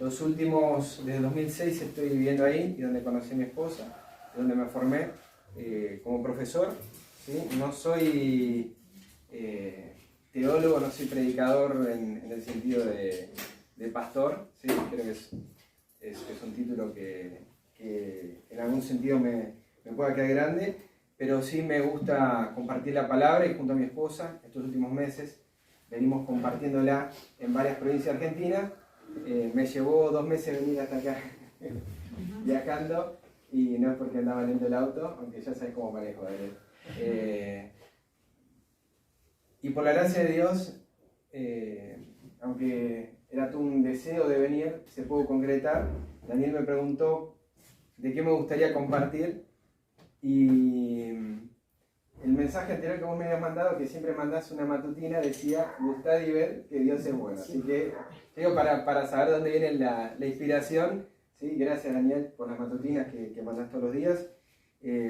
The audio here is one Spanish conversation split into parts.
desde 2006 estoy viviendo ahí, y donde conocí a mi esposa, donde me formé como profesor, ¿sí? No soy teólogo, no soy predicador en el sentido de pastor, ¿sí? Creo que es un título que en algún sentido me pueda quedar grande, pero sí me gusta compartir la palabra, y junto a mi esposa, estos últimos meses, venimos compartiéndola en varias provincias argentinas. Me llevó 2 meses venir hasta acá viajando, y no es porque andaba lento el auto, aunque ya sabes cómo manejo. Y por la gracia de Dios, aunque era todo un deseo de venir, se pudo concretar. Daniel me preguntó de qué me gustaría compartir, y el mensaje anterior que vos me habías mandado, que siempre mandás una matutina, decía: gustad y ved que Dios es bueno. Así que, digo, para saber dónde viene la inspiración, ¿sí? Gracias, Daniel, por las matutinas que mandás todos los días,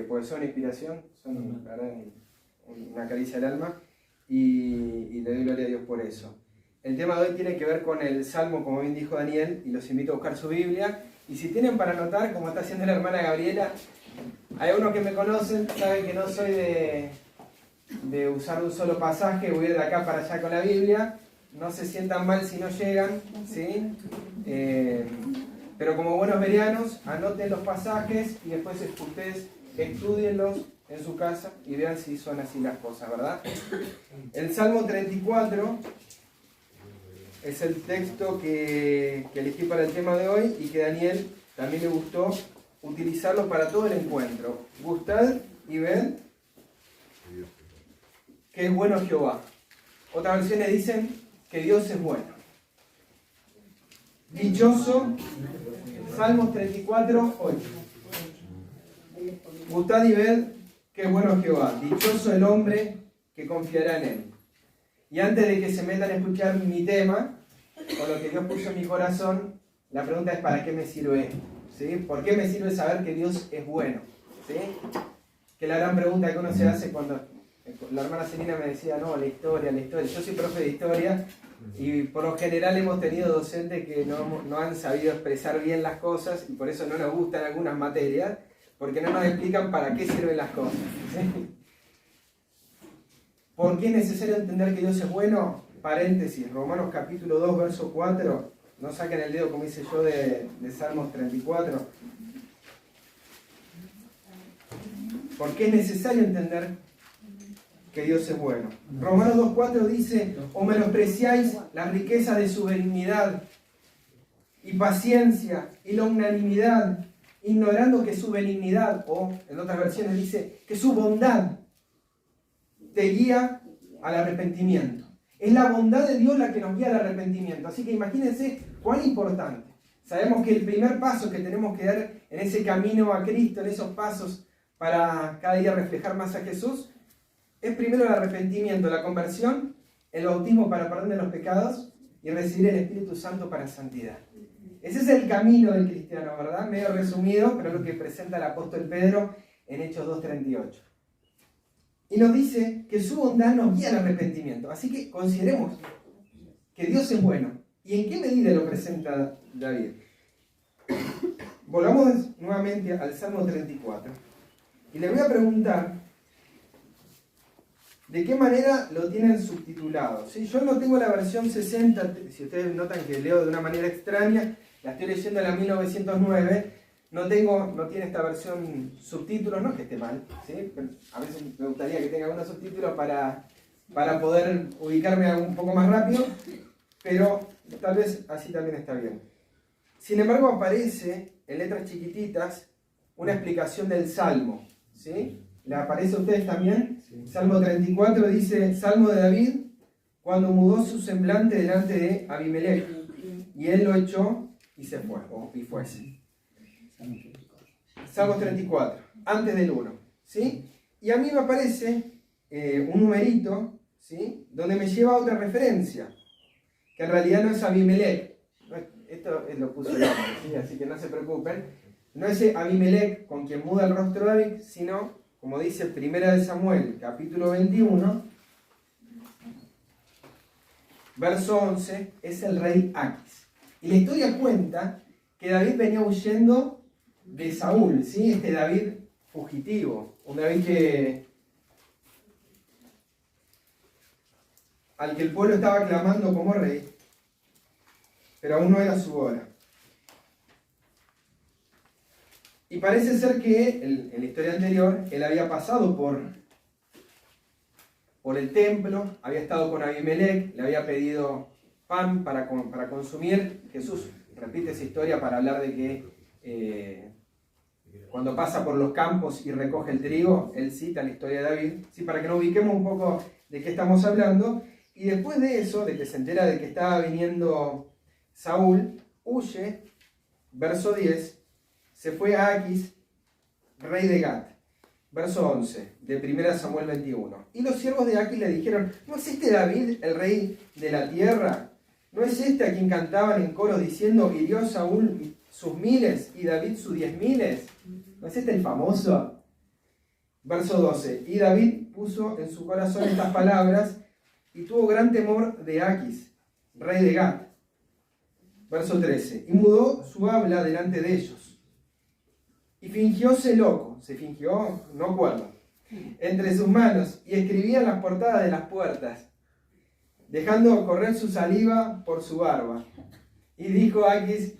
porque son inspiración, son la verdad una caricia al alma, y le doy gloria a Dios por eso. El tema de hoy tiene que ver con el Salmo, como bien dijo Daniel, y los invito a buscar su Biblia. Y si tienen para anotar, como está haciendo la hermana Gabriela, hay unos que me conocen, saben que no soy de usar un solo pasaje, voy a ir de acá para allá con la Biblia. No se sientan mal si no llegan, ¿sí? Pero como buenos verianos, anoten los pasajes y después ustedes estudienlos en su casa y vean si son así las cosas, ¿verdad? El Salmo 34 es el texto que elegí para el tema de hoy, y que Daniel también le gustó utilizarlo para todo el encuentro. Gustad y ved que es bueno Jehová. Otras versiones dicen que Dios es bueno. Dichoso, Salmos 34, 8. Gustad y ved que es bueno Jehová. Dichoso el hombre que confiará en él. Y antes de que se metan a escuchar mi tema, o lo que Dios puso en mi corazón, la pregunta es: ¿para qué me sirve esto? ¿Sí? ¿Por qué me sirve saber que Dios es bueno? ¿Sí? Que es la gran pregunta que uno se hace cuando la hermana Celina me decía: no, la historia. Yo soy profe de historia, y por lo general hemos tenido docentes que no han sabido expresar bien las cosas, y por eso no nos gustan algunas materias, porque no nos explican para qué sirven las cosas. ¿Sí? ¿Por qué es necesario entender que Dios es bueno? Paréntesis, Romanos capítulo 2, verso 4. No saquen el dedo como hice yo de Salmos 34. ¿Por qué es necesario entender que Dios es bueno? Romanos 2.4 dice: o menospreciáis las riquezas de su benignidad y paciencia y longanimidad, ignorando que su benignidad, o en otras versiones dice que su bondad, te guía al arrepentimiento. Es la bondad de Dios la que nos guía al arrepentimiento. Así que imagínense cuán importante. Sabemos que el primer paso que tenemos que dar en ese camino a Cristo, en esos pasos para cada día reflejar más a Jesús, es primero el arrepentimiento, la conversión, el bautismo para perdón de los pecados y recibir el Espíritu Santo para santidad. Ese es el camino del cristiano, ¿verdad? Medio resumido, pero es lo que presenta el apóstol Pedro en Hechos 2.38. Y nos dice que su bondad nos guía al arrepentimiento. Así que consideremos que Dios es bueno. ¿Y en qué medida lo presenta David? Volvamos nuevamente al Salmo 34. Y le voy a preguntar de qué manera lo tienen subtitulado. ¿Sí? Yo no tengo la versión 60, si ustedes notan que leo de una manera extraña, la estoy leyendo en la 1909. No tiene esta versión subtítulos, no es que esté mal, ¿sí? Pero a veces me gustaría que tenga algunos subtítulos para poder ubicarme un poco más rápido, pero tal vez así también está bien. Sin embargo, aparece en letras chiquititas una explicación del Salmo, ¿sí? ¿Le aparece a ustedes también? Sí. Salmo 34 dice: Salmo de David, cuando mudó su semblante delante de Abimelech, y él lo echó y se fue, y fuese. Salmo 34, antes del 1, ¿sí? Y a mí me aparece un numerito, ¿sí? Donde me lleva a otra referencia, que en realidad no es Abimelech. Esto lo puso el hombre, ¿sí? Así que no se preocupen. No es Abimelech con quien muda el rostro de David, sino, como dice 1 Samuel, capítulo 21, verso 11, es el rey Aquis. Y la historia cuenta que David venía huyendo de Saúl, ¿sí? Este David fugitivo, un David al que el pueblo estaba clamando como rey, pero aún no era su hora. Y parece ser que, en la historia anterior, él había pasado por el templo, había estado con Abimelech, le había pedido pan para consumir. Jesús repite esa historia para hablar de que cuando pasa por los campos y recoge el trigo, él cita la historia de David, ¿sí? Para que nos ubiquemos un poco de qué estamos hablando. Y después de eso, de que se entera de que estaba viniendo Saúl, huye, verso 10, se fue a Aquis, rey de Gat. Verso 11, de 1 Samuel 21. Y los siervos de Aquis le dijeron, ¿no es este David el rey de la tierra? ¿No es este a quien cantaban en coro diciendo, hirió Saúl sus 1000 y David sus 10.000? ¿No es este el famoso? Verso 12, y David puso en su corazón estas palabras y tuvo gran temor de Aquis, rey de Gat. Verso 13, y mudó su habla delante de ellos. Y fingióse loco, se fingió, no cuerdo, entre sus manos, y escribía en las portadas de las puertas, dejando correr su saliva por su barba. Y dijo Aquis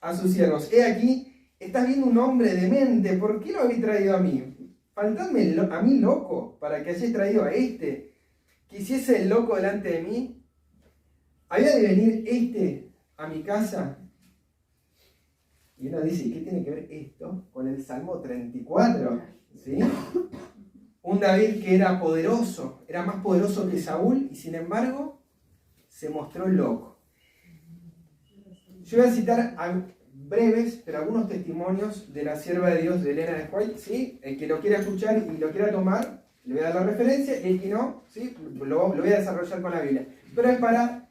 a sus siervos, he aquí, estás viendo un hombre demente, ¿por qué lo habéis traído a mí? Faltadme a mí loco, para que hayáis traído a este. ¿Quisiese el loco delante de mí? ¿Había de venir este a mi casa? Y uno dice, ¿qué tiene que ver esto con el Salmo 34? ¿Sí? Un David que era poderoso, era más poderoso que Saúl, y sin embargo, se mostró loco. Yo voy a citar breves, pero algunos testimonios de la sierva de Dios, de Elena de White, ¿sí? El que lo quiera escuchar y lo quiera tomar, le voy a dar la referencia, y el que no, ¿sí? Lo voy a desarrollar con la Biblia. Pero es para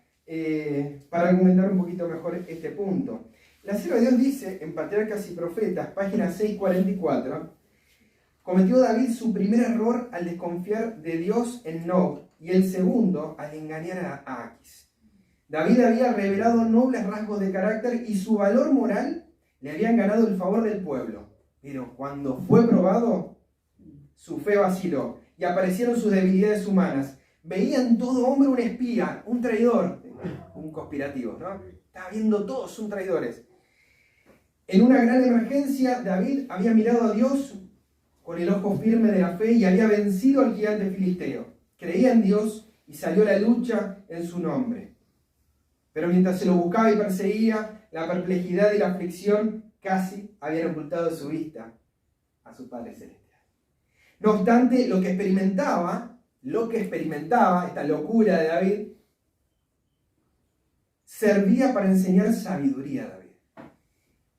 argumentar un poquito mejor este punto. La sierva de Dios dice, en Patriarcas y Profetas, página 644, cometió David su primer error al desconfiar de Dios en Nob, y el segundo al engañar a Aquis. David había revelado nobles rasgos de carácter y su valor moral le habían ganado el favor del pueblo. Pero cuando fue probado, su fe vaciló y aparecieron sus debilidades humanas. Veía en todo hombre un espía, un traidor, un conspirativo, ¿no? Estaba viendo todos son traidores. En una gran emergencia, David había mirado a Dios con el ojo firme de la fe y había vencido al gigante filisteo. Creía en Dios y salió a la lucha en su nombre. Pero mientras se lo buscaba y perseguía, la perplejidad y la aflicción casi habían ocultado de su vista a su Padre Celestial. No obstante, lo que experimentaba, esta locura de David, servía para enseñar sabiduría a David,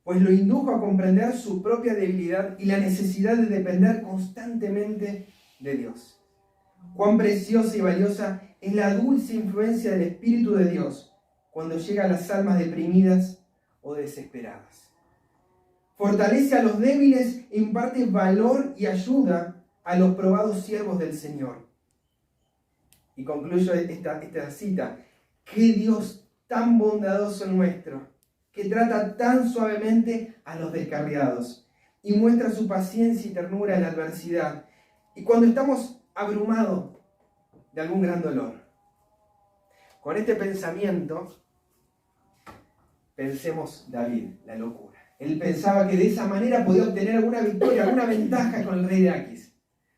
pues lo indujo a comprender su propia debilidad y la necesidad de depender constantemente de Dios. Cuán preciosa y valiosa es la dulce influencia del Espíritu de Dios cuando llega a las almas deprimidas o desesperadas. Fortalece a los débiles e imparte valor y ayuda a los probados siervos del Señor. Y concluyo esta cita. ¡Qué Dios tan bondadoso nuestro, que trata tan suavemente a los descarriados y muestra su paciencia y ternura en la adversidad y cuando estamos abrumados de algún gran dolor! Con este pensamiento, pensemos David, la locura. Él pensaba que de esa manera podía obtener alguna victoria, alguna ventaja con el rey de Aquis.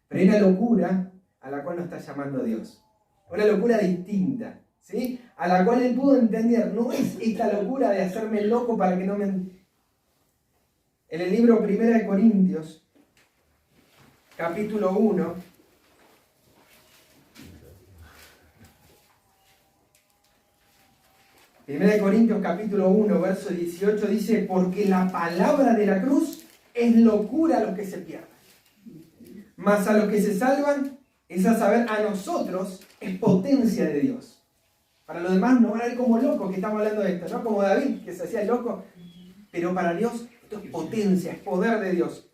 Pero hay una locura a la cual nos está llamando Dios. Una locura distinta, ¿sí? A la cual él pudo entender. No es esta locura de hacerme loco para que no me... En el libro 1 Corintios, capítulo 1, capítulo 1, verso 18, dice, porque la palabra de la cruz es locura a los que se pierden. Mas a los que se salvan, es a saber, a nosotros, es potencia de Dios. Para los demás nos van a ver como locos que estamos hablando de esto, ¿no? Como David, que se hacía loco. Pero para Dios, esto es potencia, es poder de Dios.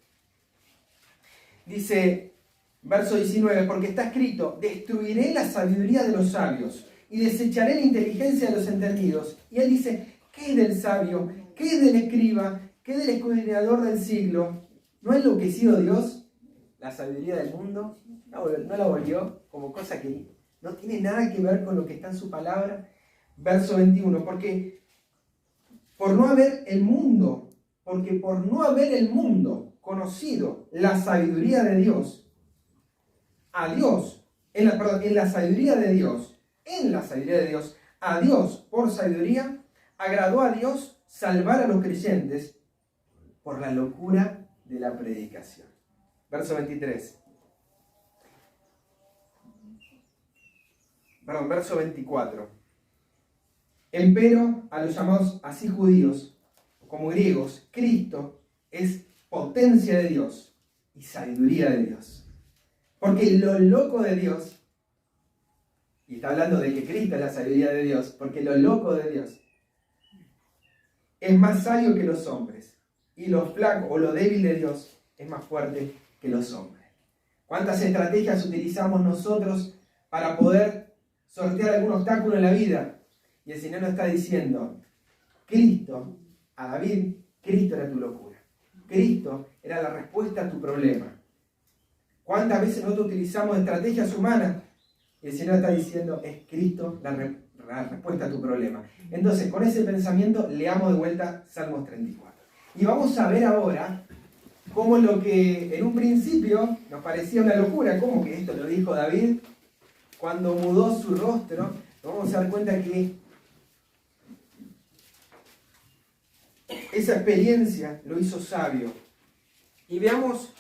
Dice, verso 19, porque está escrito, destruiré la sabiduría de los sabios y desecharé la inteligencia de los entendidos. Y él dice, ¿Qué es del sabio? ¿Qué es del escriba? ¿Qué es del escudriñador del siglo? ¿No ha enloquecido Dios la sabiduría del mundo? ¿No la volvió como cosa que no tiene nada que ver con lo que está en su palabra? Verso 21, porque por no haber el mundo conocido la sabiduría de Dios, en la sabiduría de Dios, a Dios por sabiduría, agradó a Dios salvar a los creyentes por la locura de la predicación. Verso 24. Empero a los llamados así judíos como griegos, Cristo es potencia de Dios y sabiduría de Dios. Porque lo loco de Dios, y está hablando de que Cristo es la sabiduría de Dios, porque lo loco de Dios es más sabio que los hombres, y lo flaco o lo débil de Dios es más fuerte que los hombres. ¿Cuántas estrategias utilizamos nosotros para poder sortear algún obstáculo en la vida? Y el Señor nos está diciendo, Cristo, a David, Cristo era tu locura. Cristo era la respuesta a tu problema. ¿Cuántas veces nosotros utilizamos estrategias humanas? Y el Señor está diciendo, es Cristo la respuesta a tu problema. Entonces, con ese pensamiento, leamos de vuelta Salmos 34. Y vamos a ver ahora cómo lo que en un principio nos parecía una locura, como que esto lo dijo David, cuando mudó su rostro, nos vamos a dar cuenta que esa experiencia lo hizo sabio. Y veamos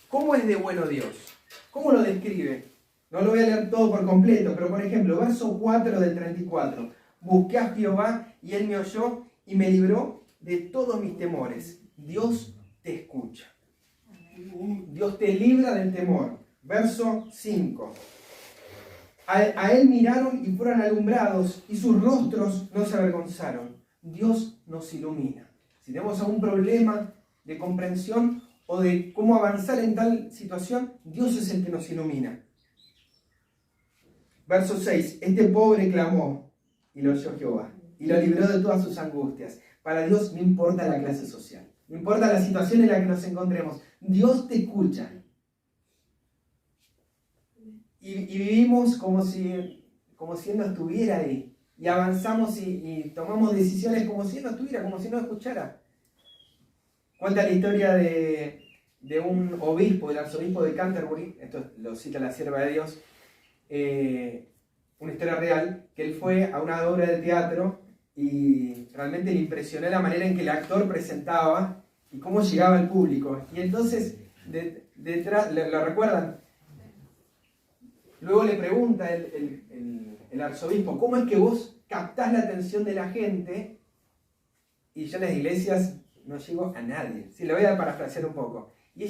cómo es de bueno Dios. ¿Cómo lo describe? No lo voy a leer todo por completo, pero por ejemplo, verso 4 del 34. Busqué a Jehová y él me oyó y me libró de todos mis temores. Dios te escucha. Dios te libra del temor. Verso 5. A él miraron y fueron alumbrados y sus rostros no se avergonzaron. Dios nos ilumina. Si tenemos algún problema de comprensión o de cómo avanzar en tal situación, Dios es el que nos ilumina. Verso 6. Este pobre clamó y lo oyó Jehová y lo libró de todas sus angustias. Para Dios no importa la clase social, no importa la situación en la que nos encontremos. Dios te escucha. Y vivimos como si Él no estuviera ahí. Y avanzamos y tomamos decisiones como si Él no estuviera, como si no escuchara. Cuenta la historia de un obispo, el arzobispo de Canterbury, esto lo cita la sierva de Dios, una historia real, que él fue a una obra de teatro y realmente le impresionó la manera en que el actor presentaba y cómo llegaba al público. Y entonces, detrás, ¿lo recuerdan? Luego le pregunta el arzobispo, ¿cómo es que vos captás la atención de la gente? Y yo en las iglesias no llego a nadie. Sí, le voy a parafrasear un poco. Y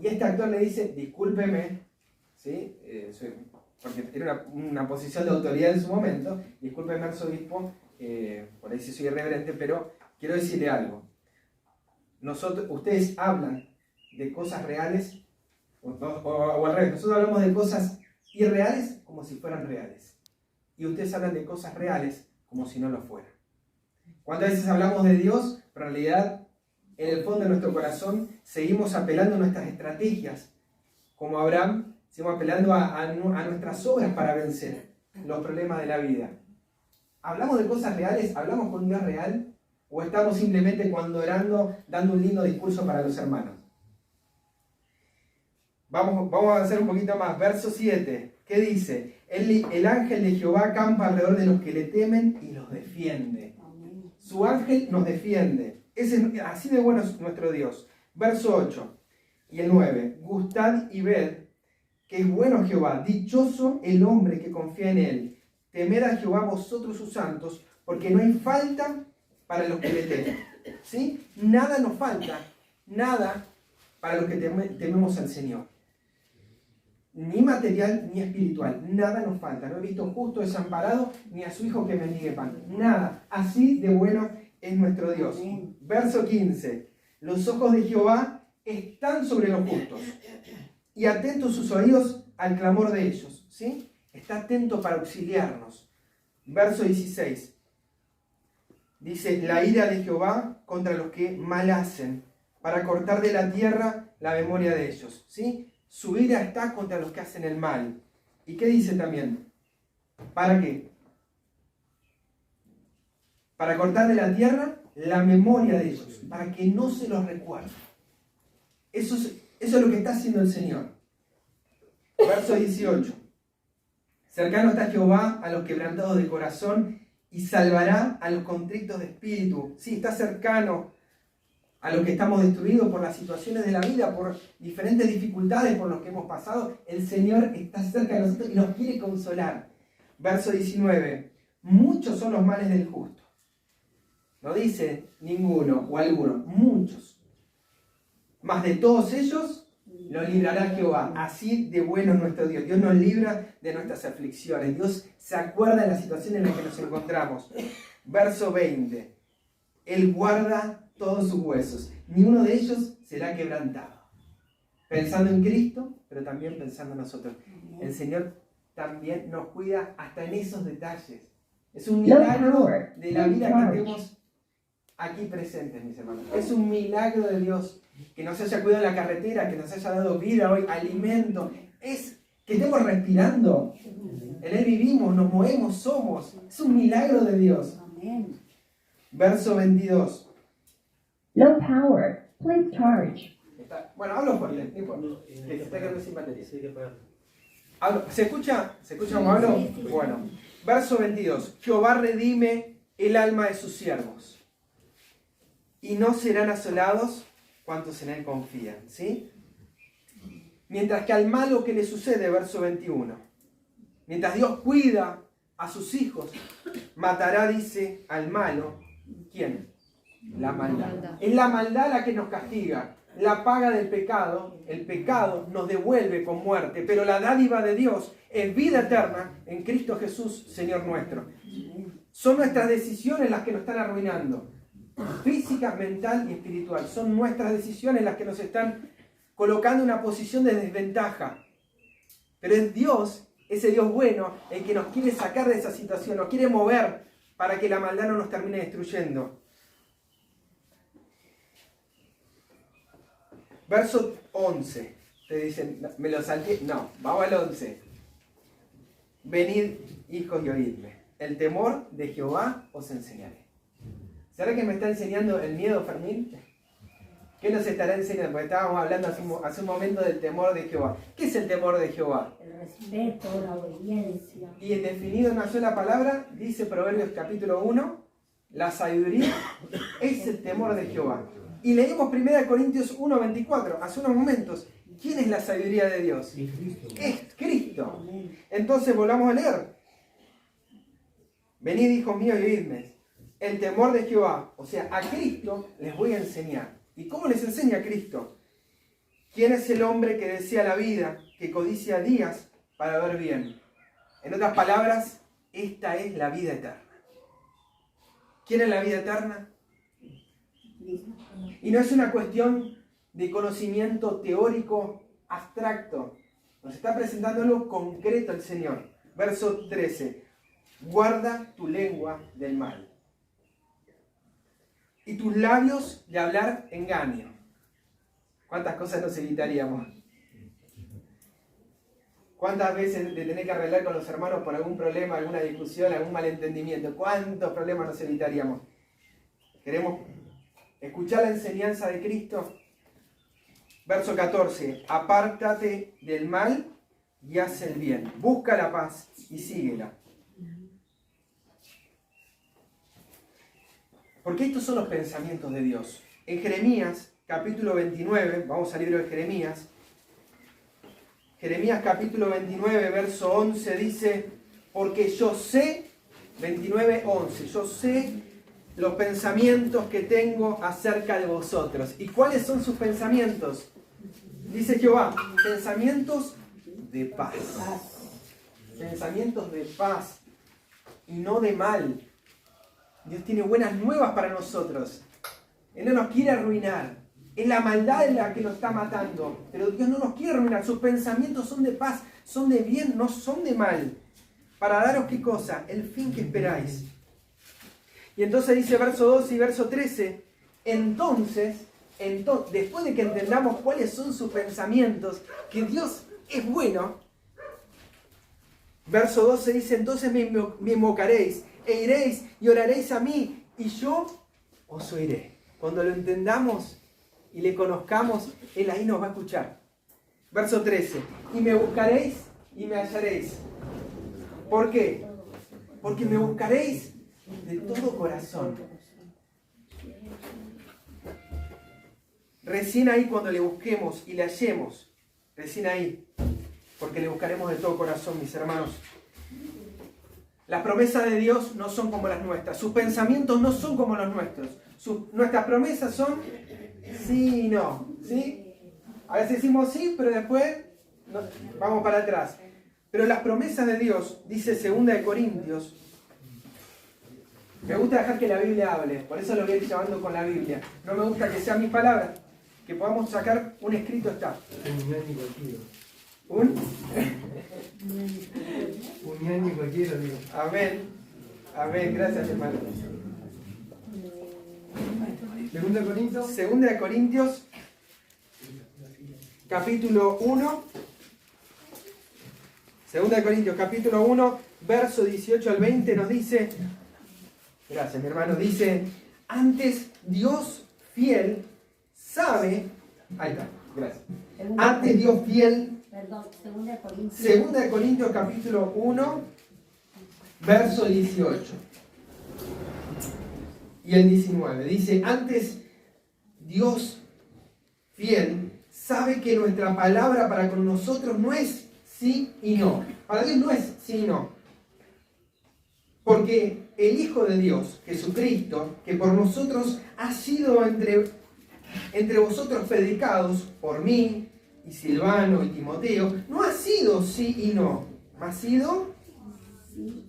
este actor le dice, discúlpeme, ¿sí? Porque era una posición de autoridad en su momento, discúlpeme arzobispo, por ahí sí soy irreverente, pero quiero decirle algo. Ustedes hablan de cosas reales, o al revés, nosotros hablamos de cosas irreales como si fueran reales. Y ustedes hablan de cosas reales como si no lo fueran. ¿Cuántas veces hablamos de Dios? Pero en realidad, en el fondo de nuestro corazón, seguimos apelando a nuestras estrategias. Como Abraham, seguimos apelando a nuestras obras para vencer los problemas de la vida. ¿Hablamos de cosas reales? ¿Hablamos con Dios real? ¿O estamos simplemente cuando orando, dando un lindo discurso para los hermanos? Vamos a avanzar un poquito más. Verso 7. ¿Qué dice? El ángel de Jehová acampa alrededor de los que le temen y los defiende. Su ángel nos defiende. Así de bueno es nuestro Dios. Verso 8 y el 9. Gustad y ved que es bueno Jehová. Dichoso el hombre que confía en él. Temed a Jehová vosotros sus santos, porque no hay falta para los que le temen. ¿Sí? Nada nos falta. Nada para los que tememos al Señor. Ni material ni espiritual, nada nos falta. No he visto justo desamparado ni a su hijo que mendigue pan. Nada. Así de bueno es nuestro Dios. Verso 15. Los ojos de Jehová están sobre los justos y atentos sus oídos al clamor de ellos. ¿Sí? Está atento para auxiliarnos. Verso 16. Dice, la ira de Jehová contra los que mal hacen, para cortar de la tierra la memoria de ellos. ¿Sí? Su ira está contra los que hacen el mal. ¿Y qué dice también? ¿Para qué? Para cortar de la tierra la memoria de ellos, para que no se los recuerde. Eso es lo que está haciendo el Señor. Verso 18. Cercano está Jehová a los quebrantados de corazón y salvará a los contritos de espíritu. Sí, está cercano a los que estamos destruidos por las situaciones de la vida, por diferentes dificultades por las que hemos pasado. El Señor está cerca de nosotros y nos quiere consolar. Verso 19. Muchos son los males del justo. No dice ninguno o algunos, muchos. Mas de todos ellos lo librará Jehová. Así de bueno es nuestro Dios. Dios nos libra de nuestras aflicciones. Dios se acuerda de la situación en la que nos encontramos. Verso 20. Él guarda todos sus huesos. Ni uno de ellos será quebrantado. Pensando en Cristo, pero también pensando en nosotros. El Señor también nos cuida hasta en esos detalles. Es un milagro de la vida que tenemos aquí presentes, mis hermanos. Es un milagro de Dios que nos haya cuidado en la carretera, que nos haya dado vida hoy, alimento. Es que estemos respirando. En Él vivimos, nos movemos, somos. Es un milagro de Dios. Amén. Verso 22. Low power. Please charge. Bueno, hablo fuerte, no importa. Que se está quedando sin batería. ¿Se escucha cómo hablo? Bueno, verso 22. Jehová redime el alma de sus siervos, y no serán asolados cuantos en Él confían. ¿Sí? Mientras que al malo que le sucede, verso 21. Mientras Dios cuida a sus hijos, matará, dice, al malo. ¿Quién? La maldad. Es la maldad la que nos castiga. La paga del pecado, el pecado nos devuelve con muerte, pero la dádiva de Dios es vida eterna en Cristo Jesús, Señor nuestro. Son nuestras decisiones las que nos están arruinando, física, mental y espiritual. Son nuestras decisiones las que nos están colocando en una posición de desventaja. Pero es Dios, ese Dios bueno, el que nos quiere sacar de esa situación, nos quiere mover para que la maldad no nos termine destruyendo. Verso 11. Te dicen, me lo salté. No, vamos al 11. Venid, hijos, y oídme. El temor de Jehová os enseñaré. ¿Será que me está enseñando el miedo, Fermín? ¿Qué nos estará enseñando? Porque estábamos hablando hace un momento del temor de Jehová. ¿Qué es el temor de Jehová? El respeto, la obediencia. Y en definido en una sola palabra, dice Proverbios capítulo 1, la sabiduría es el temor de Jehová. Y leímos 1 Corintios 1:24, hace unos momentos. ¿Quién es la sabiduría de Dios? Es Cristo. Entonces volvamos a leer. Venid, hijos míos, y oídme. El temor de Jehová, o sea, a Cristo les voy a enseñar. ¿Y cómo les enseña a Cristo? ¿Quién es el hombre que desea la vida, que codicia días para ver bien? En otras palabras, esta es la vida eterna. ¿Quién es la vida eterna? Y no es una cuestión de conocimiento teórico abstracto. Nos está presentando algo concreto el Señor. Verso 13. Guarda tu lengua del mal y tus labios de hablar engaño. ¿Cuántas cosas nos evitaríamos? ¿Cuántas veces de tener que arreglar con los hermanos por algún problema, alguna discusión, algún malentendimiento? ¿Cuántos problemas nos evitaríamos? ¿Queremos escuchar la enseñanza de Cristo? Verso 14. Apártate del mal y haz el bien. Busca la paz y síguela. Porque estos son los pensamientos de Dios. En Jeremías, capítulo 29, vamos al libro de Jeremías. Jeremías, capítulo 29, verso 11, dice, porque yo sé, 29:11, yo sé los pensamientos que tengo acerca de vosotros. ¿Y cuáles son sus pensamientos? Dice Jehová, pensamientos de paz. Pensamientos de paz y no de mal. Dios tiene buenas nuevas para nosotros. Él no nos quiere arruinar. Es la maldad la que nos está matando. Pero Dios no nos quiere arruinar. Sus pensamientos son de paz, son de bien, no son de mal. Para daros, ¿qué cosa? El fin que esperáis. Y entonces dice verso 12 y verso 13, entonces, después de que entendamos cuáles son sus pensamientos, que Dios es bueno, verso 12 dice, entonces me invocaréis, e iréis y oraréis a mí, y yo os oiré. Cuando lo entendamos y le conozcamos, Él ahí nos va a escuchar. Verso 13, y me buscaréis y me hallaréis. ¿Por qué? Porque me buscaréis de todo corazón. Recién ahí cuando le busquemos y le hallemos, recién ahí, porque le buscaremos de todo corazón, mis hermanos. Las promesas de Dios no son como las nuestras, sus pensamientos no son como los nuestros. Nuestras promesas son sí y no, ¿sí? A veces decimos sí, pero después vamos para atrás. Pero las promesas de Dios, dice 2 Corintios, me gusta dejar que la Biblia hable, por eso lo voy a ir llevando con la Biblia. No me gusta que sean mis palabras, que podamos sacar un escrito está. Un ñaño cualquiera, digo. Amén. Amén, gracias hermano. 2 Corintios. 2 Corintios, capítulo 1. 2 Corintios, capítulo 1, verso 18 al 20 nos dice, gracias mi hermano, dice, antes Dios fiel sabe, ahí está, gracias. Antes Dios fiel, Perdón, 2 Corintios. 2 Corintios capítulo 1, verso 18 y el 19. Dice, antes Dios fiel sabe que nuestra palabra para con nosotros no es sí y no. Para Dios no es sí y no. Porque el Hijo de Dios, Jesucristo, que por nosotros ha sido entre vosotros predicados, por mí, y Silvano y Timoteo, no ha sido sí y no, ha sido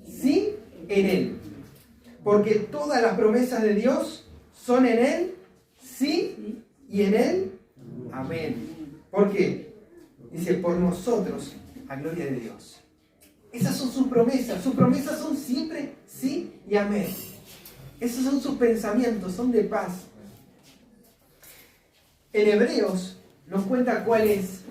sí en Él. Porque todas las promesas de Dios son en Él, sí, y en Él, amén. ¿Por qué? Dice, por nosotros, a gloria de Dios. Esas son sus promesas son siempre sí y amén. Esos son sus pensamientos, son de paz. En Hebreos nos cuenta cuál es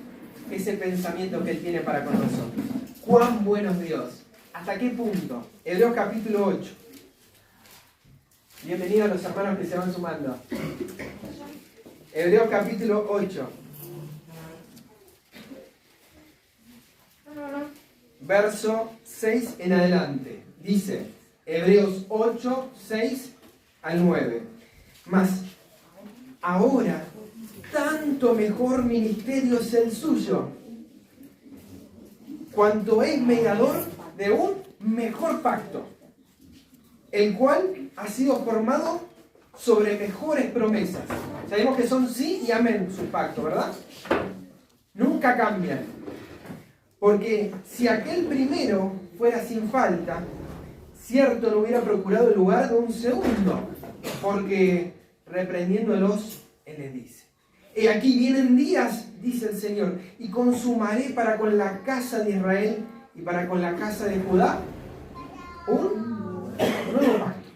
ese pensamiento que Él tiene para con nosotros. Cuán bueno es Dios. ¿Hasta qué punto? Hebreos capítulo 8. Bienvenidos a los hermanos que se van sumando. Hebreos capítulo 8. Verso 6 en adelante. Dice, Hebreos 8, 6 al 9. Mas ahora, tanto mejor ministerio es el suyo, cuanto es mediador de un mejor pacto, el cual ha sido formado sobre mejores promesas. Sabemos que son sí y amén sus pactos, ¿verdad? Nunca cambian. Porque si aquel primero fuera sin falta, cierto no hubiera procurado el lugar de un segundo, porque reprendiéndolos, Él les dice, he aquí vienen días, dice el Señor, y consumaré para con la casa de Israel y para con la casa de Judá un nuevo pacto.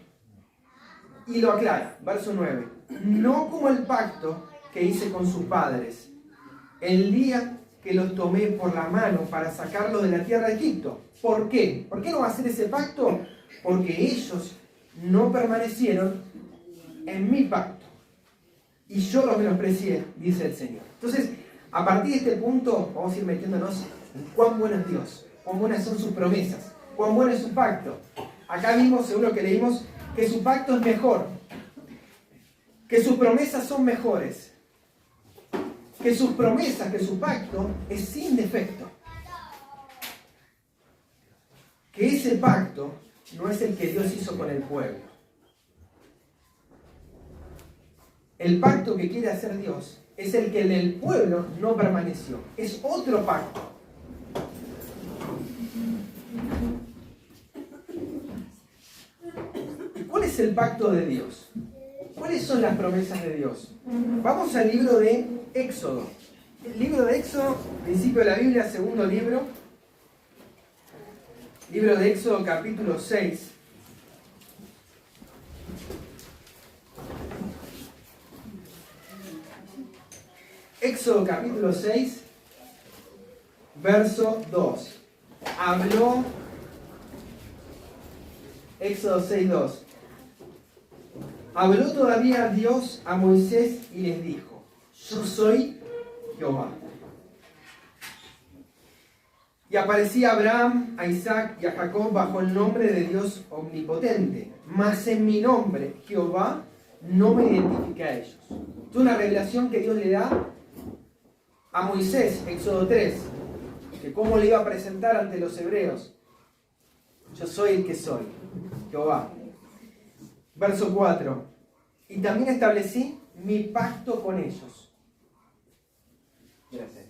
Y lo aclara, verso 9, no como el pacto que hice con sus padres, el día que los tomé por la mano para sacarlos de la tierra de Egipto. ¿Por qué? ¿Por qué no va a hacer ese pacto? Porque ellos no permanecieron en mi pacto. Y yo los menosprecié, dice el Señor. Entonces, a partir de este punto, vamos a ir metiéndonos en cuán bueno es Dios, cuán buenas son sus promesas, cuán bueno es su pacto. Acá vimos, según lo que leímos, que su pacto es mejor, que sus promesas son mejores, que sus promesas, que su pacto es sin defecto. Que ese pacto no es el que Dios hizo con el pueblo. El pacto que quiere hacer Dios es el que en el pueblo no permaneció. Es otro pacto. ¿Y cuál es el pacto de Dios? ¿Cuáles son las promesas de Dios? Vamos al libro de Éxodo. El libro de Éxodo, principio de la Biblia, segundo libro. Libro de Éxodo, capítulo 6. Éxodo capítulo 6, verso 2. Habló, Éxodo 6, 2. Habló todavía Dios a Moisés y les dijo: yo soy Jehová. Y aparecía a Abraham, a Isaac y a Jacob bajo el nombre de Dios omnipotente. Mas en mi nombre, Jehová, no me identifica a ellos. Es una revelación que Dios le da a Moisés, Éxodo 3, que cómo le iba a presentar ante los hebreos. Yo soy el que soy, Jehová. Verso 4. Y también establecí mi pacto con ellos. Gracias.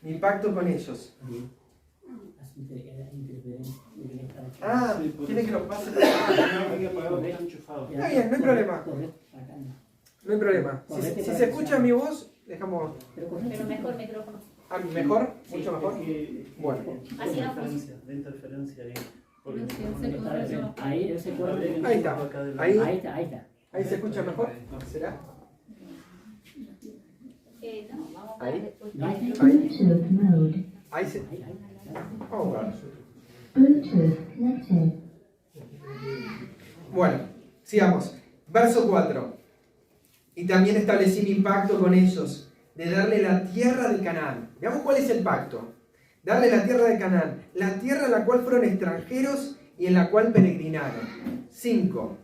Mi pacto con ellos. Ah, ¿quiere que lo pase? Está bien, no hay problema. No hay problema. Si se escucha mi voz, dejamos. Pero mejor micrófono. Ah, ¿mejor? ¿Mucho mejor? Bueno. Así no de interferencia ahí. Ahí ese cuadro. Ahí está. Ahí está. Ahí se escucha mejor. ¿Será? No, vamos a Ahí. después. Bluetooth mode. Ahí se. Oh, Bluetooth connected. bueno, sigamos. Verso 4. Y también establecí mi pacto con ellos, de darle la tierra de Canaán. Veamos cuál es el pacto. Darle la tierra de Canaán, la tierra en la cual fueron extranjeros y en la cual peregrinaron. 5.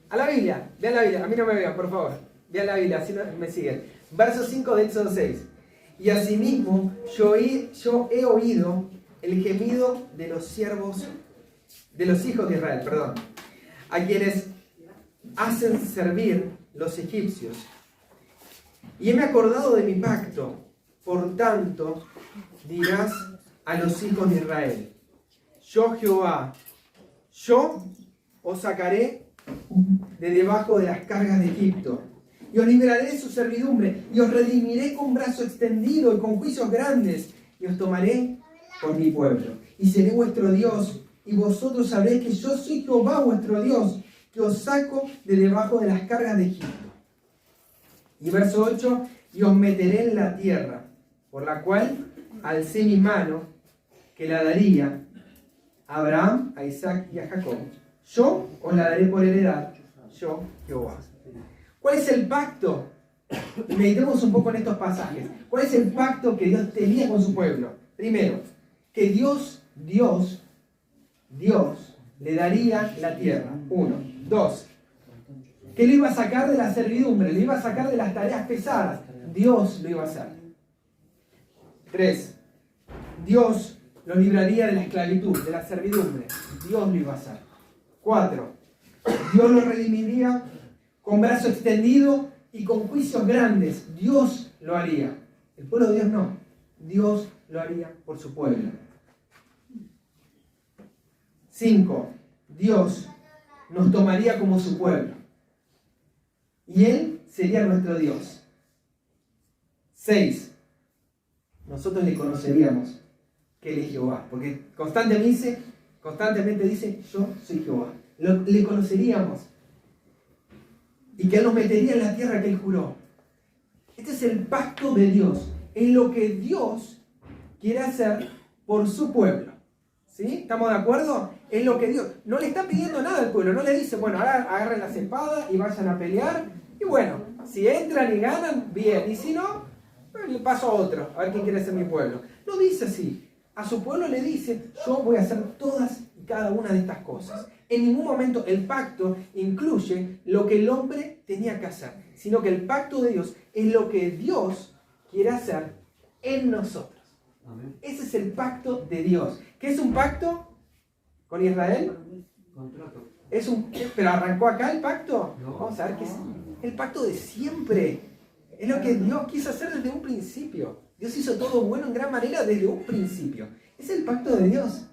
A la Biblia, vean la Biblia, a mí no me vean, por favor. Vean la Biblia, así me siguen. Verso 5 de Éxodo 6. Y asimismo yo he oído el gemido de los siervos, de los hijos de Israel, perdón, a quienes hacen servir los egipcios. Y he me acordado de mi pacto, por tanto dirás a los hijos de Israel: yo Jehová, yo os sacaré de debajo de las cargas de Egipto, y os libraré de su servidumbre, y os redimiré con brazo extendido y con juicios grandes, y os tomaré por mi pueblo, y seré vuestro Dios, y vosotros sabréis que yo soy Jehová vuestro Dios, que os saco de debajo de las cargas de Egipto. Y verso 8, y os meteré en la tierra, por la cual alcé mi mano, que la daría a Abraham, a Isaac y a Jacob. Yo os la daré por heredad, yo Jehová. ¿Cuál es el pacto? Meditemos un poco en estos pasajes. ¿Cuál es el pacto que Dios tenía con su pueblo? Primero, que Dios le daría la tierra. 1. 2. Que lo iba a sacar de la servidumbre, lo iba a sacar de las tareas pesadas. Dios lo iba a hacer. 3. Dios lo libraría de la esclavitud, de la servidumbre. Dios lo iba a hacer. 4. Dios lo redimiría con brazo extendido y con juicios grandes. Dios lo haría. El pueblo de Dios no. Dios lo haría por su pueblo. 5. Dios nos tomaría como su pueblo. Y Él sería nuestro Dios. 6. Nosotros le conoceríamos que Él es Jehová. Porque constantemente dice, yo soy Jehová. Le conoceríamos. Y que Él nos metería en la tierra que Él juró. Este es el pacto de Dios. Es lo que Dios quiere hacer por su pueblo. ¿Sí? ¿Estamos de acuerdo? Es lo que Dios... No le está pidiendo nada al pueblo. No le dice, bueno, ahora agarren las espadas y vayan a pelear. Y bueno, si entran y ganan, bien. Y si no, le paso a otro. A ver quién quiere ser mi pueblo. No dice así. A su pueblo le dice, yo voy a hacer todas y cada una de estas cosas. En ningún momento el pacto incluye lo que el hombre tenía que hacer, sino que el pacto de Dios es lo que Dios quiere hacer en nosotros. Amén. Ese es el pacto de Dios. ¿Qué es un pacto con Israel? Contrato. ¿Pero arrancó acá el pacto? No. Vamos a ver qué es el pacto de siempre. Es lo que Dios quiso hacer desde un principio. Dios hizo todo bueno en gran manera desde un principio. Es el pacto de Dios.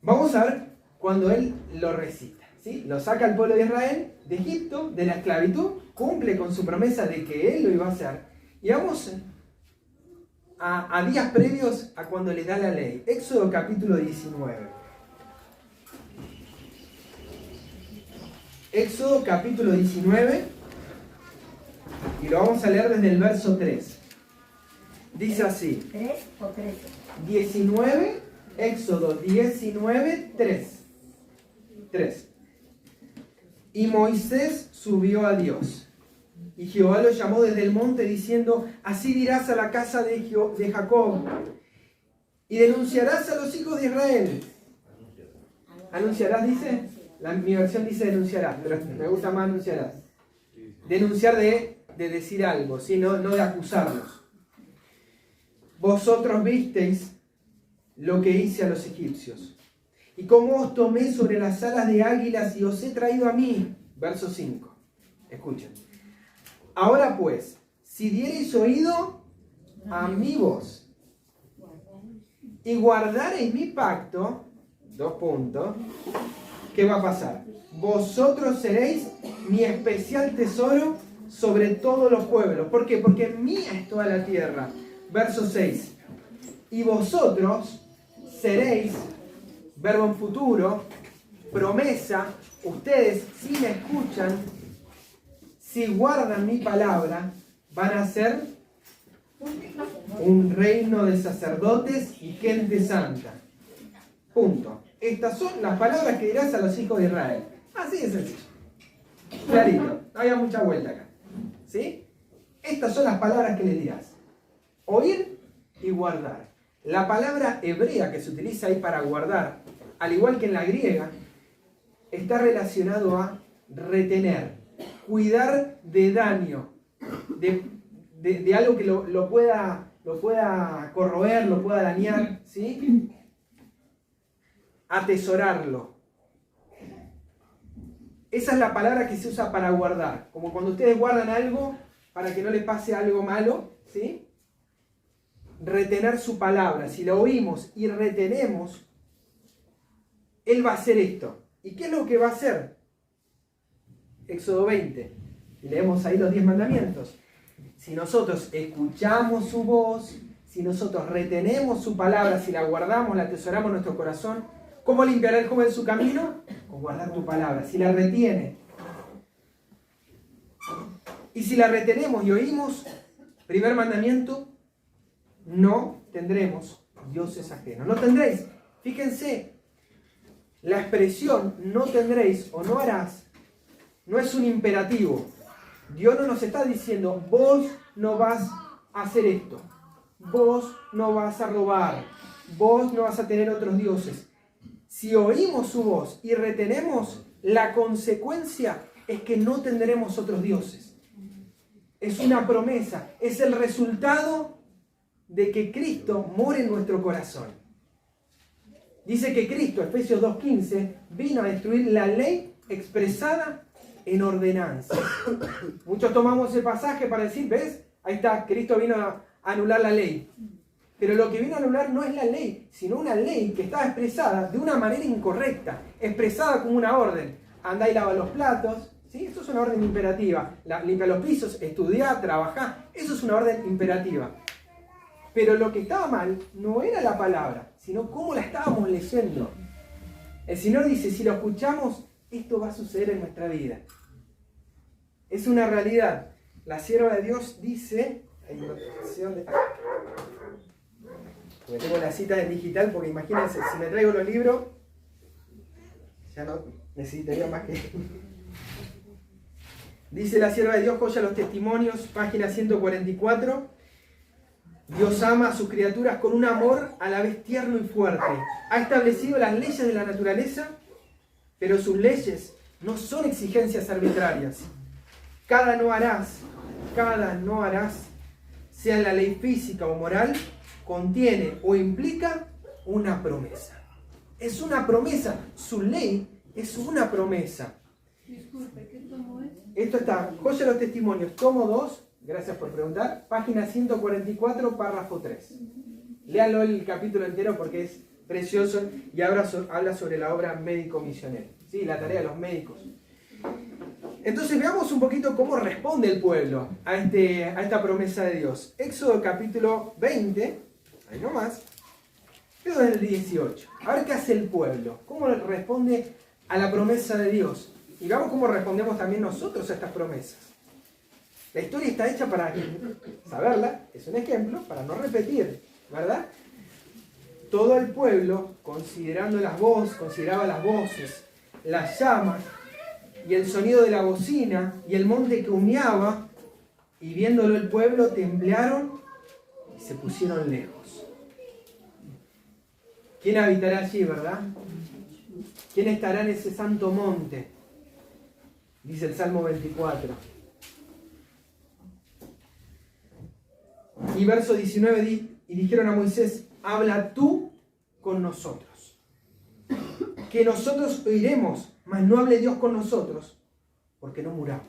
Vamos a ver cuando Él lo recita. ¿Sí? Lo saca al pueblo de Israel de Egipto, de la esclavitud, cumple con su promesa de que Él lo iba a hacer. Y vamos a días previos a cuando le da la ley. Éxodo capítulo 19. Éxodo capítulo 19. Y lo vamos a leer desde el verso 3. Dice así. 3 o 13. 19, Éxodo 19, 3. 3. Y Moisés subió a Dios. Y Jehová lo llamó desde el monte diciendo, así dirás a la casa de Jacob, y denunciarás a los hijos de Israel. ¿Anunciarás dice? Mi versión dice denunciarás, pero me gusta más anunciarás. Denunciar de decir algo, ¿sí? No de acusarlos. Vosotros visteis lo que hice a los egipcios, y cómo os tomé sobre las alas de águilas y os he traído a mí. Verso 5. Escuchen. Ahora pues, si diereis oído a mi voz y guardareis mi pacto, 2 puntos, ¿qué va a pasar? Vosotros seréis mi especial tesoro sobre todos los pueblos. ¿Por qué? Porque mía es toda la tierra. Verso 6. Y vosotros seréis, verbo en futuro, promesa, ustedes si me escuchan, si guardan mi palabra, van a ser un reino de sacerdotes y gente santa. Punto. Estas son las palabras que dirás a los hijos de Israel. Así de sencillo. Clarito. No había mucha vuelta acá. ¿Sí? Estas son las palabras que le dirás. Oír y guardar. La palabra hebrea que se utiliza ahí para guardar, al igual que en la griega, está relacionado a retener, cuidar de daño, de algo que lo pueda corroer, lo pueda dañar, ¿sí? Atesorarlo. Esa es la palabra que se usa para guardar. Como cuando ustedes guardan algo para que no le pase algo malo, ¿sí? Retener su palabra. Si la oímos y retenemos, Él va a hacer esto. ¿Y qué es lo que va a hacer? Éxodo 20. Y leemos ahí los 10 mandamientos. Si nosotros escuchamos su voz, si nosotros retenemos su palabra, si la guardamos, la atesoramos en nuestro corazón, ¿cómo limpiará el joven su camino? Con guardar tu palabra. Si la retiene. Y si la retenemos y oímos, primer mandamiento, no tendremos dioses ajenos. No tendréis. Fíjense, la expresión no tendréis o no harás no es un imperativo. Dios no nos está diciendo, vos no vas a hacer esto. Vos no vas a robar. Vos no vas a tener otros dioses. Si oímos su voz y retenemos, la consecuencia es que no tendremos otros dioses. Es una promesa, es el resultado de que Cristo more en nuestro corazón. Dice que Cristo, Efesios 2:15, vino a destruir la ley expresada en ordenanzas. Muchos tomamos ese pasaje para decir, ¿ves? Ahí está, Cristo vino a anular la ley. Pero lo que vino a anular no es la ley, sino una ley que estaba expresada de una manera incorrecta, expresada como una orden. Andá y lava los platos, ¿sí? Eso es una orden imperativa. Limpia los pisos, estudiá, trabajá, eso es una orden imperativa. Pero lo que estaba mal no era la palabra, sino cómo la estábamos leyendo. El Señor dice, si lo escuchamos, esto va a suceder en nuestra vida. Es una realidad. La sierva de Dios dice, hay notación de... Porque tengo la cita en digital, porque imagínense, si me traigo los libros, ya no necesitaría más que... Dice la sierva de Dios, joya los testimonios, página 144. Dios ama a sus criaturas con un amor a la vez tierno y fuerte. Ha establecido las leyes de la naturaleza, pero sus leyes no son exigencias arbitrarias. Cada no harás, sea la ley física o moral, contiene o implica una promesa. Es una promesa. Su ley es una promesa. Disculpe, ¿qué tomo es? Esto está, joya de los testimonios, tomo 2, gracias por preguntar, página 144, párrafo 3. Léalo el capítulo entero porque es precioso y habla sobre la obra médico-misionera. ¿Sí? La tarea de los médicos. Entonces veamos un poquito cómo responde el pueblo a esta promesa de Dios. Éxodo capítulo 20, ahí nomás, pero desde el 18. A ver qué hace el pueblo, cómo responde a la promesa de Dios. Y veamos cómo respondemos también nosotros a estas promesas. La historia está hecha para saberla, es un ejemplo, para no repetir, ¿verdad? Todo el pueblo, consideraba las voces, las llamas y el sonido de la bocina y el monte que humeaba, y viéndolo el pueblo temblaron y se pusieron lejos. ¿Quién habitará allí, verdad? ¿Quién estará en ese santo monte? Dice el Salmo 24. Y verso 19, y dijeron a Moisés, habla tú con nosotros, que nosotros oiremos, mas no hable Dios con nosotros, porque no muramos.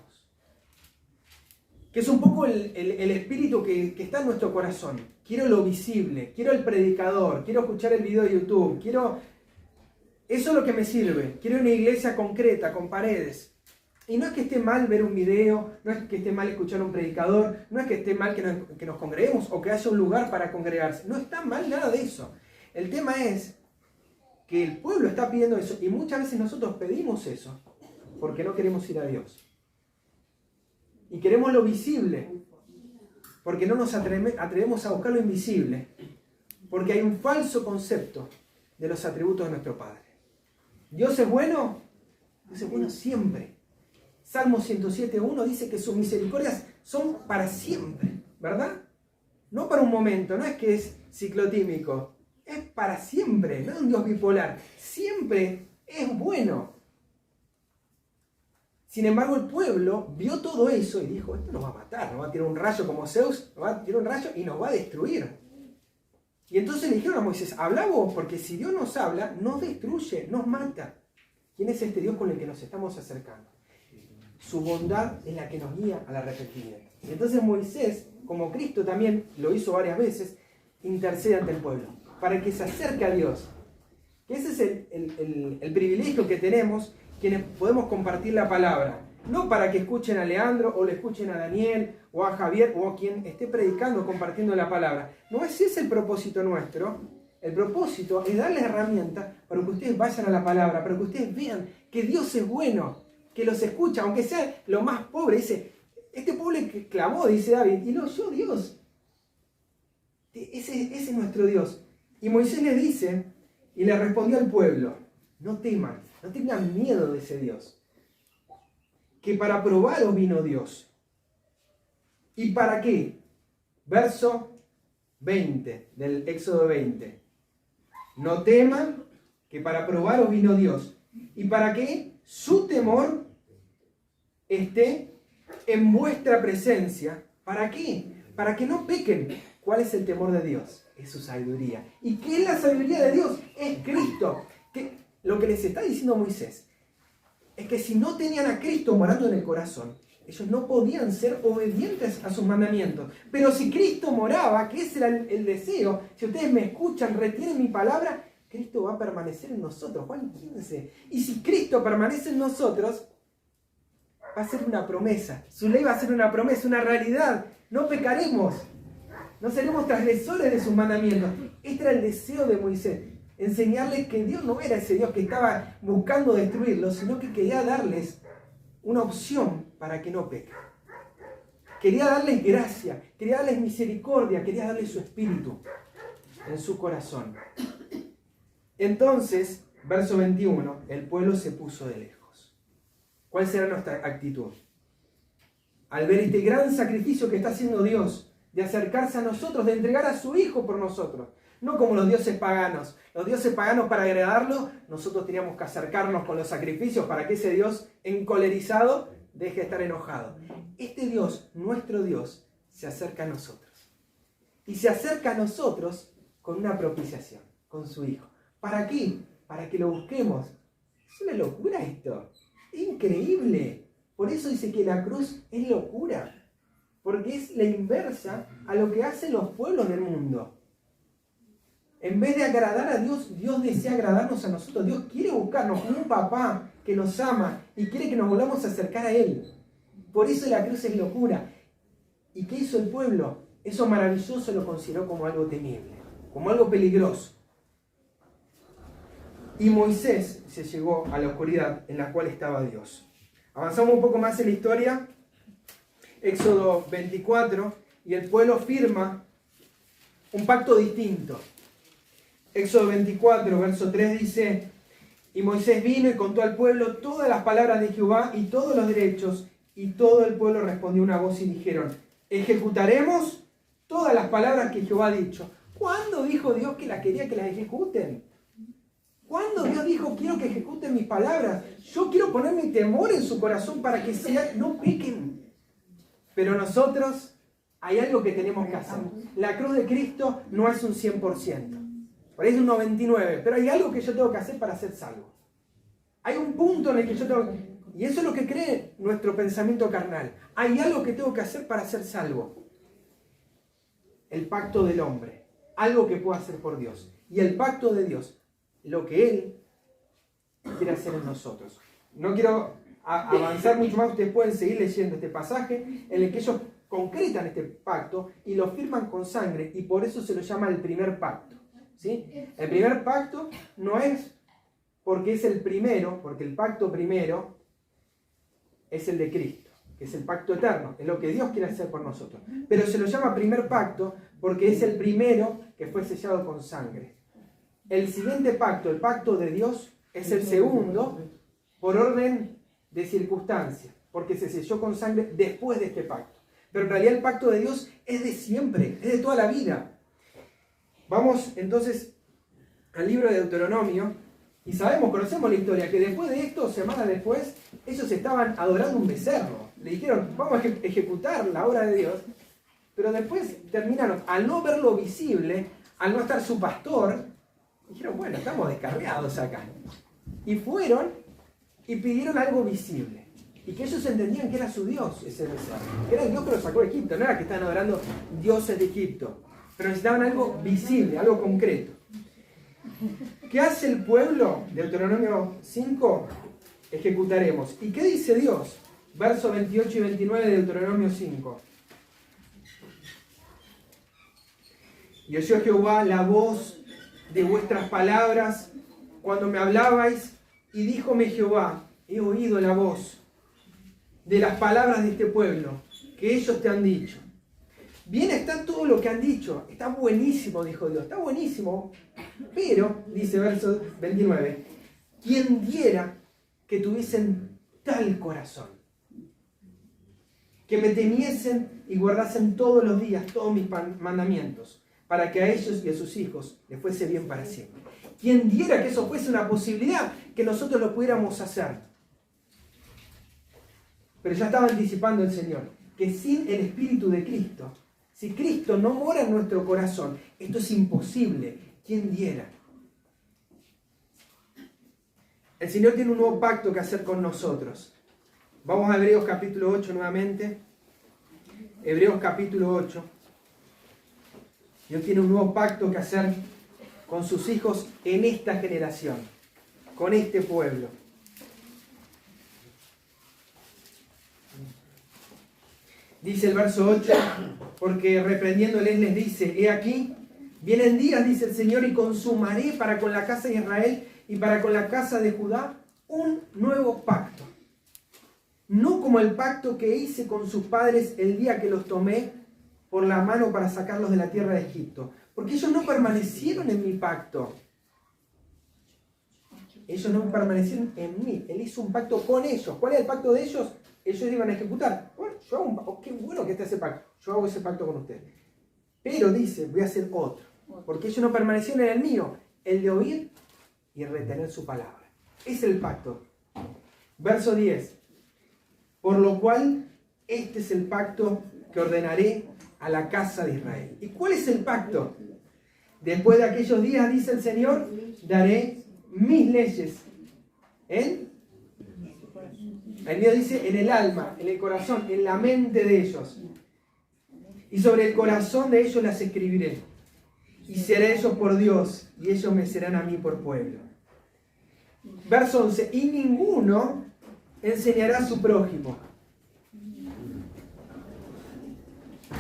Que es un poco el espíritu que está en nuestro corazón. Quiero lo visible, quiero el predicador, quiero escuchar el video de YouTube, eso es lo que me sirve. Quiero una iglesia concreta, con paredes. Y no es que esté mal ver un video, no es que esté mal escuchar a un predicador, no es que esté mal que nos congreguemos o que haya un lugar para congregarse. No está mal nada de eso. El tema es que el pueblo está pidiendo eso y muchas veces nosotros pedimos eso porque no queremos ir a Dios. Y queremos lo visible porque no nos atrevemos a buscar lo invisible. Porque hay un falso concepto de los atributos de nuestro Padre. Dios es bueno siempre. Salmo 107.1 dice que sus misericordias son para siempre, ¿verdad? No para un momento, no es que es ciclotímico, es para siempre, no es un Dios bipolar, siempre es bueno. Sin embargo, el pueblo vio todo eso y dijo, esto nos va a matar, nos va a tirar un rayo como Zeus, nos va a tirar un rayo y nos va a destruir. Y entonces le dijeron a Moisés, habla vos, porque si Dios nos habla, nos destruye, nos mata. ¿Quién es este Dios con el que nos estamos acercando? Su bondad es la que nos guía al arrepentimiento. Y entonces Moisés, como Cristo también lo hizo varias veces, intercede ante el pueblo, para que se acerque a Dios. Que ese es el privilegio que tenemos, quienes podemos compartir la palabra. No para que escuchen a Leandro, o le escuchen a Daniel, o a Javier, o a quien esté predicando, compartiendo la palabra. No, ese es el propósito nuestro. El propósito es darles herramientas para que ustedes vayan a la palabra, para que ustedes vean que Dios es bueno, que los escucha, aunque sea lo más pobre. Dice, este pobre que clamó, dice David, y lo oyó Dios. Ese es nuestro Dios. Y Moisés le dice, y le respondió al pueblo, no teman, no tengan miedo de ese Dios, que para probaros vino Dios. ¿Y para qué? Verso 20 del Éxodo 20. No teman, que para probaros vino Dios. ¿Y para qué? Su temor esté en vuestra presencia. ¿Para qué? Para que no pequen. ¿Cuál es el temor de Dios? Es su sabiduría. ¿Y qué es la sabiduría de Dios? Es Cristo. Lo que les está diciendo Moisés es que si no tenían a Cristo morando en el corazón, ellos no podían ser obedientes a sus mandamientos. Pero si Cristo moraba, que ese era el deseo, si ustedes me escuchan, retienen mi palabra, Cristo va a permanecer en nosotros. Juan 15. Y si Cristo permanece en nosotros, va a ser una promesa. Su ley va a ser una promesa, una realidad. No pecaremos. No seremos transgresores de sus mandamientos. Este era el deseo de Moisés. Enseñarles que Dios no era ese Dios que estaba buscando destruirlos, sino que quería darles una opción para que no pequen. Quería darles gracia, quería darles misericordia, quería darles su espíritu en su corazón. Entonces, verso 21, el pueblo se puso de lejos. ¿Cuál será nuestra actitud? Al ver este gran sacrificio que está haciendo Dios, de acercarse a nosotros, de entregar a su Hijo por nosotros. No como los dioses paganos. Los dioses paganos, para agradarlo, nosotros teníamos que acercarnos con los sacrificios para que ese Dios encolerizado deje de estar enojado. Este Dios, nuestro Dios, se acerca a nosotros. Y se acerca a nosotros con una propiciación, con su Hijo. ¿Para qué? Para que lo busquemos. Es una locura esto. Es increíble. Por eso dice que la cruz es locura. Porque es la inversa a lo que hacen los pueblos del mundo. En vez de agradar a Dios, Dios desea agradarnos a nosotros. Dios quiere buscarnos como un papá que nos ama y quiere que nos volvamos a acercar a Él. Por eso la cruz es locura. ¿Y qué hizo el pueblo? Eso maravilloso lo consideró como algo temible, como algo peligroso. Y Moisés se llegó a la oscuridad en la cual estaba Dios. Avanzamos un poco más en la historia Éxodo 24, y el pueblo firma un pacto distinto. Éxodo 24, verso 3 dice: y Moisés vino y contó al pueblo todas las palabras de Jehová y todos los derechos, y todo el pueblo respondió una voz y dijeron: ejecutaremos todas las palabras que Jehová ha dicho. ¿Cuándo dijo Dios que quería que las ejecuten? ¿Cuándo Dios dijo: quiero que ejecuten mis palabras? Yo quiero poner mi temor en su corazón para que no pequen. Pero nosotros hay algo que tenemos que hacer. La cruz de Cristo no es un 100%. Por ahí es un 99%. Pero hay algo que yo tengo que hacer para ser salvo. Hay un punto en el que yo tengo que... Y eso es lo que cree nuestro pensamiento carnal. Hay algo que tengo que hacer para ser salvo. El pacto del hombre. Algo que puedo hacer por Dios. Y el pacto de Dios. Lo que Él quiere hacer en nosotros. No quiero avanzar mucho más. Ustedes pueden seguir leyendo este pasaje en el que ellos concretan este pacto y lo firman con sangre, y por eso se lo llama el primer pacto. ¿Sí? El primer pacto no es porque es el primero, porque el pacto primero es el de Cristo, que es el pacto eterno, es lo que Dios quiere hacer por nosotros. Pero se lo llama primer pacto porque es el primero que fue sellado con sangre. El siguiente pacto, el pacto de Dios, es el segundo por orden de circunstancia, porque se selló con sangre después de este pacto. Pero en realidad el pacto de Dios es de siempre, es de toda la vida. Vamos entonces al libro de Deuteronomio y conocemos la historia, que después de esto, semanas después, ellos estaban adorando un becerro. Le dijeron: vamos a ejecutar la obra de Dios. Pero después terminaron, al no verlo visible, al no estar su pastor, dijeron: bueno, estamos descarriados acá. Y fueron y pidieron algo visible. Y que ellos entendían que era su Dios ese becerro. Que era el Dios que los sacó de Egipto. No era que estaban adorando dioses de Egipto. Pero necesitaban algo visible, algo concreto. ¿Qué hace el pueblo? Deuteronomio 5, ejecutaremos. ¿Y qué dice Dios? Versos 28 y 29 de Deuteronomio 5. Y oyó Jehová la voz de vuestras palabras cuando me hablabais, y díjome Jehová: he oído la voz de las palabras de este pueblo que ellos te han dicho. Bien está todo lo que han dicho, está buenísimo, dijo Dios, está buenísimo. Pero, dice verso 29, ¿quién diera que tuviesen tal corazón? Que me temiesen y guardasen todos los días todos mis mandamientos, para que a ellos y a sus hijos les fuese bien para siempre. ¿Quién diera que eso fuese una posibilidad, que nosotros lo pudiéramos hacer? Pero ya estaba anticipando el Señor, que sin el Espíritu de Cristo, si Cristo no mora en nuestro corazón, esto es imposible. ¿Quién diera? El Señor tiene un nuevo pacto que hacer con nosotros. Vamos a Hebreos capítulo 8 nuevamente. Hebreos capítulo 8. Dios tiene un nuevo pacto que hacer con sus hijos en esta generación, con este pueblo. Dice el verso 8, porque reprendiéndoles les dice: he aquí, vienen días, dice el Señor, y consumaré para con la casa de Israel y para con la casa de Judá un nuevo pacto. No como el pacto que hice con sus padres el día que los tomé por la mano para sacarlos de la tierra de Egipto. Porque ellos no permanecieron en mi pacto. Ellos no permanecieron en mí. Él hizo un pacto con ellos. ¿Cuál es el pacto de ellos? Ellos iban a ejecutar. Bueno, yo hago un pacto. Qué bueno que esté ese pacto. Yo hago ese pacto con ustedes. Pero dice, voy a hacer otro. Porque ellos no permanecieron en el mío. El de oír y retener su palabra. Es el pacto. Verso 10. Por lo cual, este es el pacto que ordenaré a la casa de Israel. ¿Y cuál es el pacto? Después de aquellos días, dice el Señor, daré mis leyes en... El mío dice en el alma, en el corazón, en la mente de ellos. Y sobre el corazón de ellos las escribiré. Y seré ellos por Dios, y ellos me serán a mí por pueblo. Verso 11. Y ninguno enseñará a su prójimo.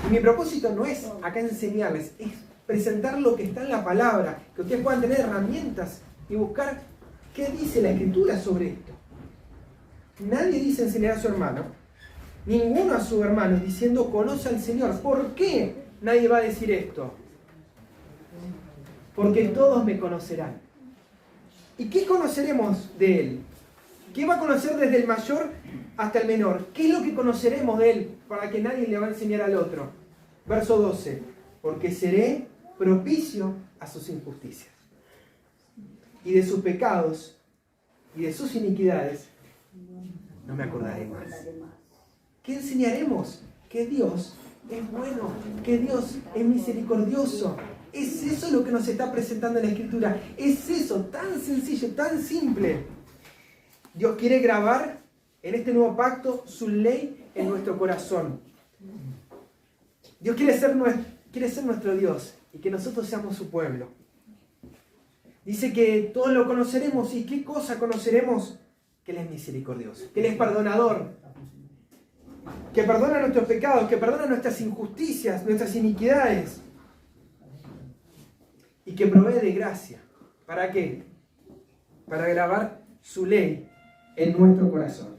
Y mi propósito no es acá enseñarles, es presentar lo que está en la palabra, que ustedes puedan tener herramientas y buscar qué dice la Escritura sobre esto. Nadie dice enseñar a su hermano, ninguno a su hermano, diciendo, conoce al Señor. ¿Por qué nadie va a decir esto? Porque todos me conocerán. ¿Y qué conoceremos de Él? ¿Qué va a conocer desde el mayor hasta el menor? ¿Qué es lo que conoceremos de Él para que nadie le va a enseñar al otro? Verso 12. Porque seré propicio a sus injusticias. Y de sus pecados y de sus iniquidades no me acordaré más. ¿Qué enseñaremos? Que Dios es bueno, que Dios es misericordioso. Es eso lo que nos está presentando en la Escritura. Es eso, tan sencillo, tan simple. Dios quiere grabar en este nuevo pacto su ley en nuestro corazón. Dios quiere ser nuestro Dios y que nosotros seamos su pueblo. Dice que todos lo conoceremos. ¿Y qué cosa conoceremos? Que Él es misericordioso, que Él es perdonador, que perdona nuestros pecados, que perdona nuestras injusticias, nuestras iniquidades, y que provee de gracia. ¿Para qué? Para grabar su ley en nuestro corazón.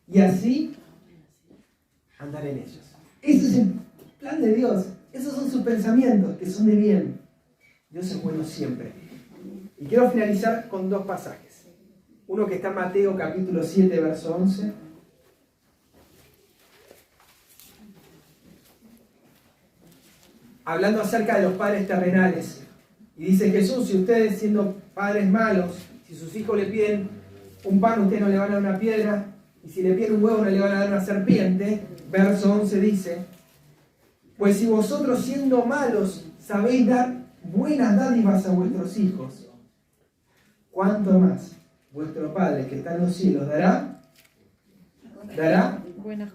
Y así andar en ellos. Ese es el plan de Dios. Esos son sus pensamientos, que son de bien. Dios es bueno siempre. Y quiero finalizar con dos pasajes. Uno que está en Mateo capítulo 7, verso 11. Hablando acerca de los padres terrenales. Y dice Jesús, si ustedes siendo padres malos, si sus hijos le piden un pan, ustedes no le van a dar una piedra. Y si le piden un huevo, no le van a dar una serpiente. Verso 11 dice, pues si vosotros siendo malos sabéis dar buenas dádivas a vuestros hijos, ¿cuánto más vuestro Padre que está en los cielos dará buenas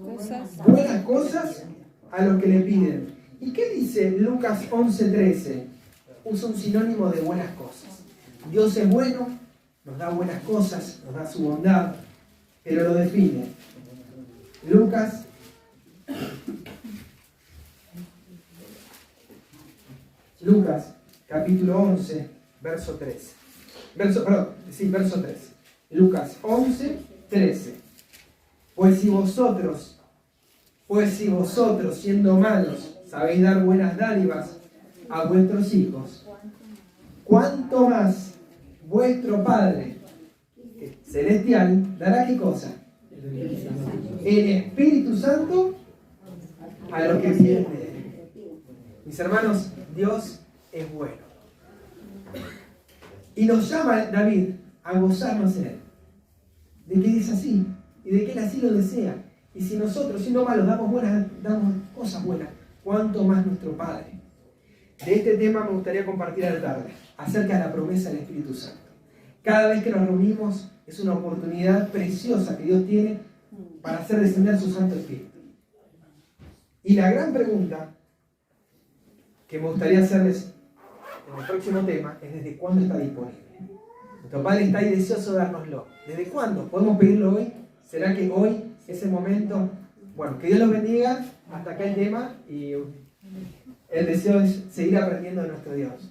cosas a los que le piden? ¿Y qué dice Lucas 11:13? Usa un sinónimo de buenas cosas. Dios es bueno, nos da buenas cosas, nos da su bondad, pero lo define. Lucas capítulo 11, verso 13. Verso 13. Lucas 11, 13. Pues si vosotros siendo malos sabéis dar buenas dádivas a vuestros hijos, ¿cuánto más vuestro Padre Celestial dará qué cosa? El Espíritu Santo a los que piden de Él. Mis hermanos, Dios es bueno. Y nos llama David a gozarnos en Él. De que Él es así. Y de que Él así lo desea. Y si nosotros, siendo malos, damos cosas buenas, ¿cuánto más nuestro Padre? De este tema me gustaría compartir a la tarde, acerca de la promesa del Espíritu Santo. Cada vez que nos reunimos es una oportunidad preciosa que Dios tiene para hacer descender su Santo Espíritu. Y la gran pregunta que me gustaría hacerles en el próximo tema es ¿desde cuándo está disponible? Nuestro Padre está ahí deseoso de dárnoslo. ¿Desde cuándo? ¿Podemos pedirlo hoy? ¿Será que hoy es el momento? Bueno, que Dios los bendiga. Hasta acá el tema y el deseo es seguir aprendiendo de nuestro Dios.